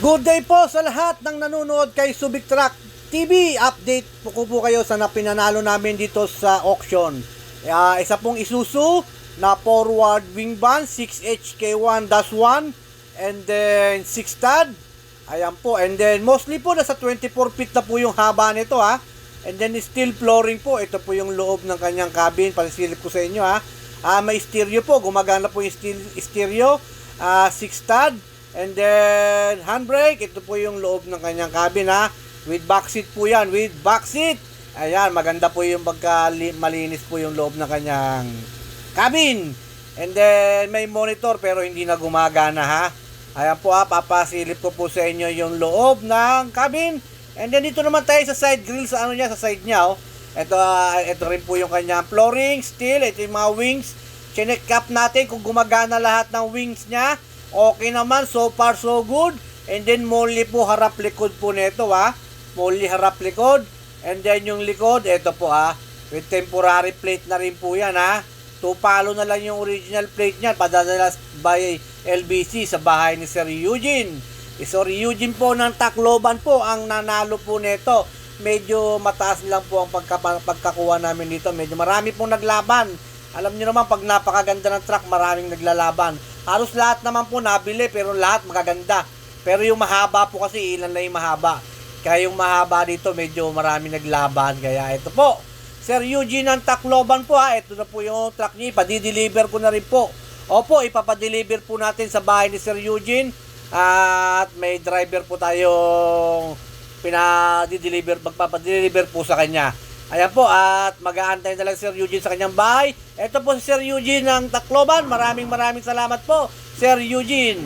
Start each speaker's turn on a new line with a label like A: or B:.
A: Good day po sa lahat ng nanonood kay Subic Truck TV. Update po kayo sa napinanalo namin dito sa auction. Isa pong Isuzu na forward wing van 6HK1-1 and then 6 stud. Ayan po. And then mostly po nasa 24 feet na po yung haba nito ha. And then steel flooring po. Ito po yung loob ng kanyang cabin. Palisilip ko sa inyo ha. May stereo po. Gumagana po yung stereo. 6 stud. And then handbrake. Ito po yung loob ng kanyang cabin ha. With back seat po yan. With back seat. Ayan. Maganda po yung malinis po yung loob ng kanyang cabin. And then may monitor pero hindi na gumagana ha. Ayan po ha. Papasilip ko po sa inyo yung loob ng cabin. And then dito naman tayo sa side grill sa sa side niya oh. Ito rin po yung kanyang flooring, steel, ito yung mga wings. Chinek cap natin kung gumagana lahat ng wings niya. Okay naman, so far so good. And then molly po harap likod po nito ha. Molly harap likod. And then yung likod, ito po ha. With temporary plate na rin po yan ha. 2 palo na lang yung original plate niyan. Padadala by LBC sa bahay ni Sir Eugene. Sir Eugene po ng Tacloban po ang nanalo po nito. Medyo mataas lang po ang pagkakuha namin dito. Medyo marami pong naglaban. Alam niyo naman pag napakaganda ng truck, maraming naglalaban. Halos lahat naman po nabili pero lahat magaganda. Pero yung mahaba po kasi ilan na yung mahaba. Kaya yung mahaba dito medyo maraming naglaban. Kaya ito po. Sir Eugene ng Tacloban po ha. Ito na po yung truck niya. Ipadideliver ko na rin po. Opo, ipapadeliver po natin sa bahay ni Sir Eugene. At may driver po tayong magpapadeliver po sa kanya. Ayan po, at mag-aantay na lang Sir Eugene sa kanyang bahay. Ito po si Sir Eugene ng Tacloban. Maraming salamat po, Sir Eugene.